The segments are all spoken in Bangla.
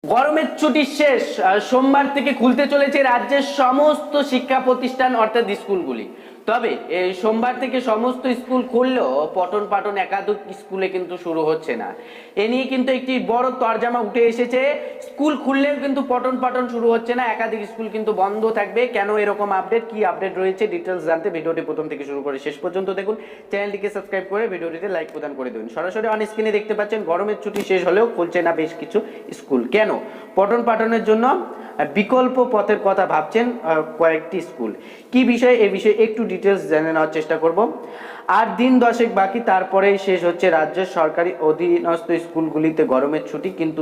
গরমের ছুটি শেষ, সোমবার থেকে খুলতে চলেছে রাজ্যের সমস্ত শিক্ষা প্রতিষ্ঠান অর্থাৎ স্কুলগুলি। তবে এই সোমবার থেকে সমস্ত স্কুল খুললেও পঠন পাঠন একাধিক স্কুলে কিন্তু শুরু হচ্ছে না। এ নিয়ে কিন্তু একটি বড় তরজামা উঠে এসেছে। স্কুল খুললেও কিন্তু পঠন পাঠন শুরু হচ্ছে না, একাধিক স্কুল কিন্তু বন্ধ থাকবে। কেন এরকম আপডেট, কি আপডেট রয়েছে ডিটেলস জানতে ভিডিওটি প্রথম থেকে শুরু করে শেষ পর্যন্ত দেখুন। চ্যানেলটিকে সাবস্ক্রাইব করে ভিডিওটিতে লাইক প্রদান করে দিন। সরাসরি অন স্ক্রিনে দেখতে পাচ্ছেন গরমের ছুটি শেষ হলেও খুলছে না বেশ কিছু স্কুল। কেন? পঠন পাঠনের জন্য বিকল্প পথের কথা ভাবছেন কয়েকটি স্কুল। কি বিষয়, এই বিষয়ে একটু ডিটেলস জেনে নেওয়ার চেষ্টা করব। আর দিন 10 বাকি, তারপরেই শেষ হচ্ছে রাজ্যের সরকারি অধীনস্থ স্কুলগুলিতে গরমের ছুটি। কিন্তু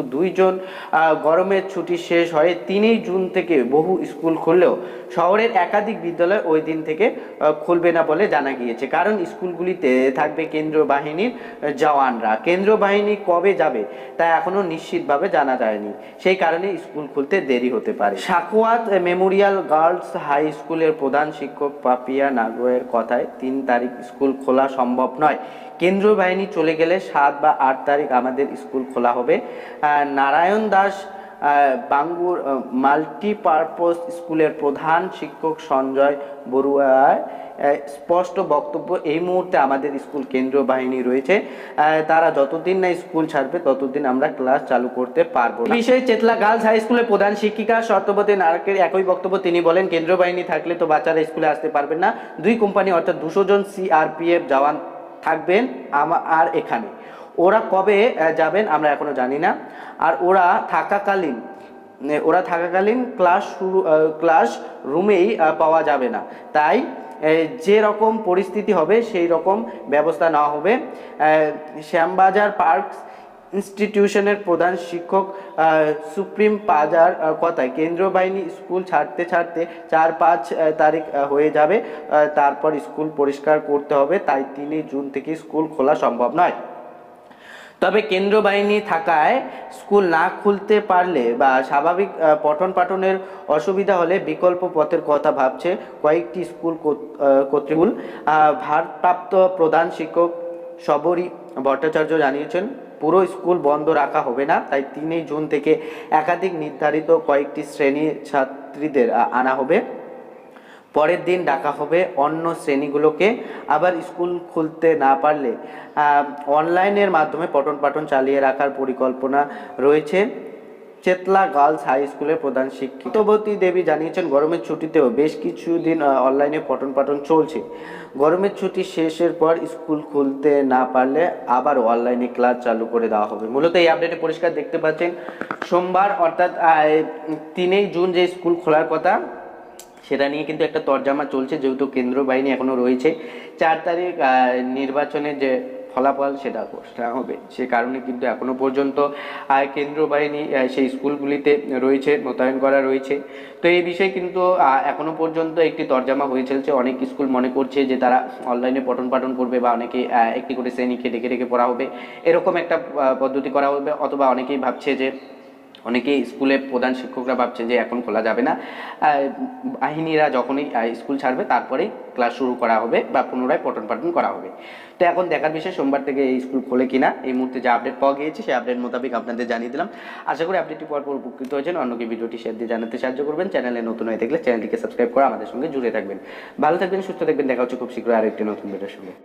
গরমের ছুটি শেষ হয় 3 জুন থেকে বহু স্কুল খুললেও শহরের একাধিক বিদ্যালয় ওই দিন থেকে খুলবে না বলে জানা গিয়েছে। কারণ স্কুলগুলিতে থাকবে কেন্দ্রীয় বাহিনীর জওয়ানরা। কেন্দ্রীয় বাহিনী কবে যাবে তা এখনো নিশ্চিতভাবে জানা যায়নি, সেই কারণে স্কুল খুলতে দেরি হতে পারে। সাকুয়াত মেমোরিয়াল গার্লস হাই স্কুলের প্রধান শিক্ষক পাপিয়া নাগোয়ের কথায় 3 তারিখ স্কুল খোলা সম্ভব নয়। কেন্দ্রীয় বাহিনী চলে গেলে 7 বা 8 তারিখ আমাদের স্কুল খোলা হবে। নারায়ণ দাস বাঙ্গুর মাল্টিপারপোজ স্কুলের প্রধান শিক্ষক সঞ্জয় বড়ুয়ার স্পষ্ট বক্তব্য, এই মুহূর্তে আমাদের স্কুল কেন্দ্রীয় বাহিনী রয়েছে, তারা যতদিন না স্কুল ছাড়বে ততদিন আমরা ক্লাস চালু করতে পারবো না। বিষয়ে চেতলা গার্লস হাই স্কুলের প্রধান শিক্ষিকা সত্যবতী নারকের একই বক্তব্য। তিনি বলেন, কেন্দ্রীয় বাহিনী থাকলে তো বাচ্চারা স্কুলে আসতে পারবেন না। 2 কোম্পানি অর্থাৎ 200 জন সিআরপিএফ জওয়ান থাকবেন আর এখানে। ওরা কবে যাবেন আমরা এখনো জানি না। আর ওরা থাকাকালীন ক্লাস রুমেই পাওয়া যাবে না। তাই যে রকম পরিস্থিতি হবে সেই রকম ব্যবস্থা নেওয়া হবে। শ্যামবাজার পার্ক ইনস্টিটিউশনের প্রধান শিক্ষক সুপ্রিম পাজার কথায় কেন্দ্রীয় বাহিনী স্কুল ছাড়তে 4-5 তারিখ হয়ে যাবে, তারপর স্কুল পরিষ্কার করতে হবে। তাই 3 জুন থেকে স্কুল খোলা সম্ভব নয়। তবে কেন্দ্রীয় বাহিনী থাকায় স্কুল না খুলতে পারলে বা স্বাভাবিক পঠন পাঠনের অসুবিধা হলে বিকল্প পথের কথা ভাবছে কয়েকটি স্কুল কর্তৃপক্ষ। ভারপ্রাপ্ত প্রধান শিক্ষক শবরী ভট্টাচার্য জানিয়েছেন, পুরো স্কুল বন্ধ রাখা হবে না। তাই 3 জুন থেকে একাধিক নির্ধারিত কয়েকটি শ্রেণীর ছাত্রীদের আনা হবে, পরের দিন ডাকা হবে অন্য শ্রেণীগুলোকে। আবার স্কুল খুলতে না পারলে অনলাইনের মাধ্যমে পঠন পাঠন চালিয়ে রাখার পরিকল্পনা রয়েছে। চেতলা গার্লস হাই স্কুলের প্রধান শিক্ষিকা সত্যবতী দেবী জানিয়েছেন, গরমের ছুটিতেও বেশ কিছুদিন অনলাইনে পঠন পাঠন চলছে। গরমের ছুটি শেষের পর স্কুল খুলতে না পারলে আবার অনলাইনে ক্লাস চালু করে দেওয়া হবে। মূলত এই আপডেটে পরিষ্কার দেখতে পাচ্ছেন, সোমবার অর্থাৎ 3 জুন যে স্কুল খোলার কথা সেটা নিয়ে কিন্তু একটা তরজামা চলছে, যেহেতু কেন্দ্রীয় বাহিনী এখনো রয়েছে। 4 তারিখ নির্বাচনের যে ফলাফল সেটা ঘোষণা হবে, সে কারণে কিন্তু এখনো পর্যন্ত কেন্দ্রীয় বাহিনী সেই স্কুলগুলিতে রয়েছে, মোতায়েন করা রয়েছে। তো এই বিষয়ে কিন্তু এখনো পর্যন্ত একটি তরজামা হয়ে চলছে। অনেক স্কুল মনে করছে যে তারা অনলাইনে পঠন পাঠন করবে বা অনেকে একটি করে শ্রেণীকে ডেকে ডেকে পড়া হবে, এরকম একটা পদ্ধতি করা হবে। অথবা অনেকেই ভাবছে যে অনেকেই স্কুলের প্রধান শিক্ষকরা ভাবছে যে এখন খোলা যাবে না, বাহিনীরা যখনই স্কুল ছাড়বে তারপরেই ক্লাস শুরু করা হবে বা পুনরায় পঠন পাঠন করা হবে। তো এখন দেখার বিষয় সোমবার থেকে এই স্কুল খোলে কিনা। এই মুহূর্তে যে আপডেট পাওয়া গিয়েছে সেই আপডেট মোতাবেক আপনাদের জানিয়ে দিলাম। আশা করি আপডেটটি পর উপকৃত হয়েছেন। অন্যকে ভিডিওটি শেয়ার দিয়ে জানাতে সাহায্য করবেন। চ্যানেলে নতুন হয়ে থাকলে চ্যানেলটিকে সাবস্ক্রাইব করে আমাদের সঙ্গে জুড়ে থাকবেন। ভালো থাকবেন, সুস্থ থাকবেন। দেখা হচ্ছে খুব শীঘ্রই আরেকটি নতুন ভিডিওর সঙ্গে।